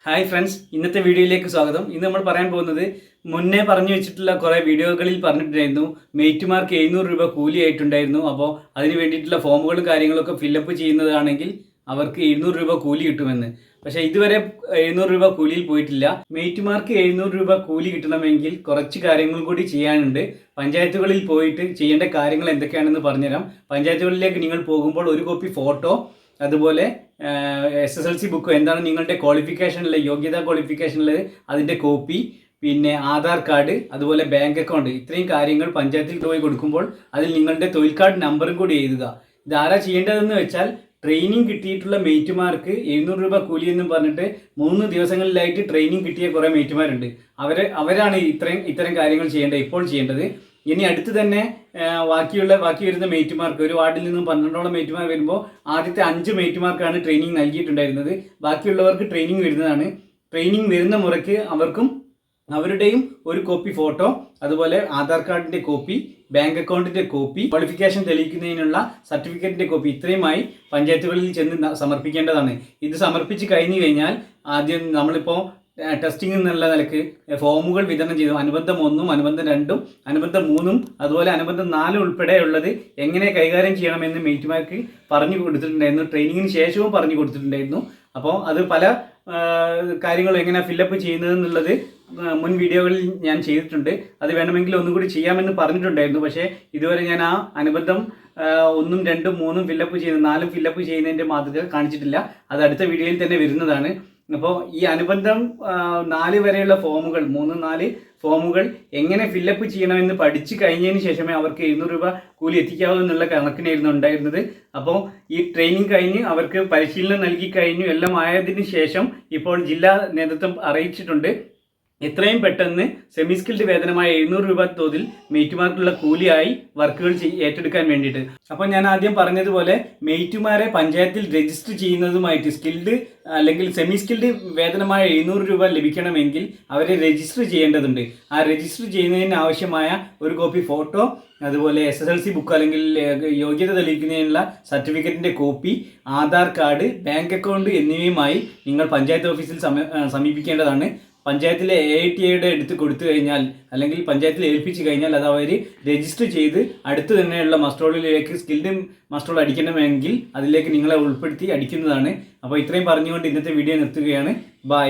Hi friends, ഇന്നത്തെ വീഡിയോയിലേക്ക് സ്വാഗതം. ഇന്ന് നമ്മൾ പറയാൻ പോകുന്നത് മുന്നേ പറഞ്ഞു വെച്ചിട്ടുള്ള കുറേ വീഡിയോകളിൽ പറഞ്ഞിട്ടുണ്ടായിരുന്നു മെയ്റ്റുമാർക്ക് 700 രൂപ കൂലിയായിട്ടുണ്ടായിരുന്നു. അപ്പോൾ അതിന് വേണ്ടിയിട്ടുള്ള ഫോമുകളും കാര്യങ്ങളൊക്കെ ഫില്ലപ്പ് ചെയ്യുന്നതാണെങ്കിൽ അവർക്ക് 200 രൂപ കൂലി കിട്ടുമെന്ന്. പക്ഷേ ഇതുവരെ 700 രൂപ കൂലിയിൽ പോയിട്ടില്ല. മെയ്റ്റുമാർക്ക് 700 രൂപ കൂലി കിട്ടണമെങ്കിൽ കുറച്ച് കാര്യങ്ങൾ കൂടി ചെയ്യാനുണ്ട്. പഞ്ചായത്തുകളിൽ പോയിട്ട് ചെയ്യേണ്ട കാര്യങ്ങൾ എന്തൊക്കെയാണെന്ന് പറഞ്ഞുതരാം. പഞ്ചായത്തുകളിലേക്ക് നിങ്ങൾ പോകുമ്പോൾ ഒരു കോപ്പി ഫോട്ടോ, അതുപോലെ SSLC ബുക്ക്, എന്താണ് നിങ്ങളുടെ ക്വാളിഫിക്കേഷനിലെ യോഗ്യതാ ക്വാളിഫിക്കേഷനിൽ അതിൻ്റെ കോപ്പി, പിന്നെ ആധാർ കാർഡ്, അതുപോലെ ബാങ്ക് അക്കൗണ്ട്, ഇത്രയും കാര്യങ്ങൾ പഞ്ചായത്തിൽ പോയി കൊടുക്കുമ്പോൾ അതിൽ നിങ്ങളുടെ തൊഴിൽ കാർഡ് നമ്പറും കൂടി എഴുതുക. ഇതാരാ ചെയ്യേണ്ടതെന്ന് വെച്ചാൽ ട്രെയിനിങ് കിട്ടിയിട്ടുള്ള മെയ്റ്റുമാർക്ക് 700 രൂപ കൂലി എന്നും പറഞ്ഞിട്ട് 3 ദിവസങ്ങളിലായിട്ട് ട്രെയിനിങ് കിട്ടിയ കുറേ മെയ്റ്റുമാരുണ്ട്. അവരാണ് ഇത്തരം കാര്യങ്ങൾ ഇപ്പോൾ ചെയ്യേണ്ടത്. ഇനി അടുത്ത് തന്നെ ബാക്കി വരുന്ന മെയ്റ്റുമാർക്ക്, ഒരു വാർഡിൽ നിന്നും 12ഓളം മെയ്റ്റുമാർ വരുമ്പോൾ ആദ്യത്തെ 5 മെയ്റ്റുമാർക്കാണ് ട്രെയിനിങ് നൽകിയിട്ടുണ്ടായിരുന്നത്. ബാക്കിയുള്ളവർക്ക് ട്രെയിനിങ് വരുന്നതാണ്. ട്രെയിനിങ് വരുന്ന മുറയ്ക്ക് അവർക്കും അവരുടെയും ഒരു കോപ്പി ഫോട്ടോ, അതുപോലെ ആധാർ കാർഡിൻ്റെ കോപ്പി, ബാങ്ക് അക്കൗണ്ടിൻ്റെ കോപ്പി, ക്വാളിഫിക്കേഷൻ തെളിയിക്കുന്നതിനുള്ള സർട്ടിഫിക്കറ്റിൻ്റെ കോപ്പി, ഇത്രയുമായി പഞ്ചായത്തുകളിൽ ചെന്ന് സമർപ്പിക്കേണ്ടതാണ്. ഇത് സമർപ്പിച്ച് കഴിഞ്ഞു കഴിഞ്ഞാൽ ആദ്യം നമ്മളിപ്പോൾ ടെസ്റ്റിംഗ് എന്നുള്ള നിലക്ക് ഫോമുകൾ വിതരണം ചെയ്തു. അനുബന്ധം 1ഉം അനുബന്ധം 2ഉം അനുബന്ധം 3ഉം അതുപോലെ അനുബന്ധം 4 ഉൾപ്പെടെയുള്ളത് എങ്ങനെ കൈകാര്യം ചെയ്യണമെന്ന് മെയ്റ്റുമാർക്ക് പറഞ്ഞു കൊടുത്തിട്ടുണ്ടായിരുന്നു. ട്രെയിനിങ്ങിന് ശേഷവും പറഞ്ഞു കൊടുത്തിട്ടുണ്ടായിരുന്നു. അപ്പോൾ അത് പല കാര്യങ്ങളും എങ്ങനെ ഫില്ലപ്പ് ചെയ്യുന്നതെന്നുള്ളത് മുൻ വീഡിയോകളിൽ ഞാൻ ചെയ്തിട്ടുണ്ട്. അത് വേണമെങ്കിൽ ഒന്നും കൂടി ചെയ്യാമെന്ന് പറഞ്ഞിട്ടുണ്ടായിരുന്നു. പക്ഷേ ഇതുവരെ ഞാൻ ആ അനുബന്ധം 1ഉം 2ഉം 3ഉം ഫില്ലപ്പ് ചെയ്യുന്ന 4ഉം ഫില്ലപ്പ് ചെയ്യുന്നതിൻ്റെ മാതൃക കാണിച്ചിട്ടില്ല. അത് അടുത്ത വീഡിയോയിൽ തന്നെ വരുന്നതാണ്. അപ്പോൾ ഈ അനുബന്ധം 4 വരെയുള്ള ഫോമുകൾ, 3, 4 ഫോമുകൾ എങ്ങനെ ഫില്ലപ്പ് ചെയ്യണമെന്ന് പഠിച്ചു കഴിഞ്ഞതിന് ശേഷമേ അവർക്ക് 700 രൂപ കൂലി എത്തിക്കാവൂ എന്നുള്ള കണക്കിനായിരുന്നു ഉണ്ടായിരുന്നത്. അപ്പോൾ ഈ ട്രെയിനിങ് കഴിഞ്ഞ് അവർക്ക് പരിശീലനം നൽകി കഴിഞ്ഞു, എല്ലാം ആയതിനു ശേഷം ഇപ്പോൾ ജില്ലാ നേതൃത്വം അറിയിച്ചിട്ടുണ്ട് എത്രയും പെട്ടെന്ന് സെമി സ്കിൽഡ് വേതനമായ 700 രൂപ തോതിൽ മെയ്റ്റുമാർക്കുള്ള കൂലിയായി വർക്കുകൾ ഏറ്റെടുക്കാൻ വേണ്ടിയിട്ട്. അപ്പോൾ ഞാൻ ആദ്യം പറഞ്ഞതുപോലെ മെയ്റ്റുമാരെ പഞ്ചായത്തിൽ രജിസ്റ്റർ ചെയ്യുന്നതുമായിട്ട് സ്കിൽഡ് അല്ലെങ്കിൽ സെമി സ്കിൽഡ് വേതനമായ 700 രൂപ ലഭിക്കണമെങ്കിൽ അവരെ രജിസ്റ്റർ ചെയ്യേണ്ടതുണ്ട്. ആ രജിസ്റ്റർ ചെയ്യുന്നതിന് ആവശ്യമായ ഒരു കോപ്പി ഫോട്ടോ, അതുപോലെ SSLC ബുക്ക് അല്ലെങ്കിൽ യോഗ്യത തെളിയിക്കുന്നതിനുള്ള സർട്ടിഫിക്കറ്റിൻ്റെ copy, Aadhaar card, bank account എന്നിവയുമായി നിങ്ങൾ പഞ്ചായത്ത് ഓഫീസിൽ സമീപിക്കേണ്ടതാണ്. പഞ്ചായത്തിലെ AITAയുടെ എടുത്ത് കൊടുത്തു കഴിഞ്ഞാൽ അല്ലെങ്കിൽ പഞ്ചായത്തിൽ ഏൽപ്പിച്ചു കഴിഞ്ഞാൽ അത് അവർ രജിസ്റ്റർ ചെയ്ത് അടുത്ത് തന്നെയുള്ള മസ്റ്റോളിലേക്ക് സ്കിൽഡ് മസ്റ്റോൾ അടിക്കണമെങ്കിൽ അതിലേക്ക് നിങ്ങളെ ഉൾപ്പെടുത്തി അടിക്കുന്നതാണ്. അപ്പോൾ ഇത്രയും പറഞ്ഞുകൊണ്ട് ഇന്നത്തെ വീഡിയോ നിർത്തുകയാണ്. ബൈ.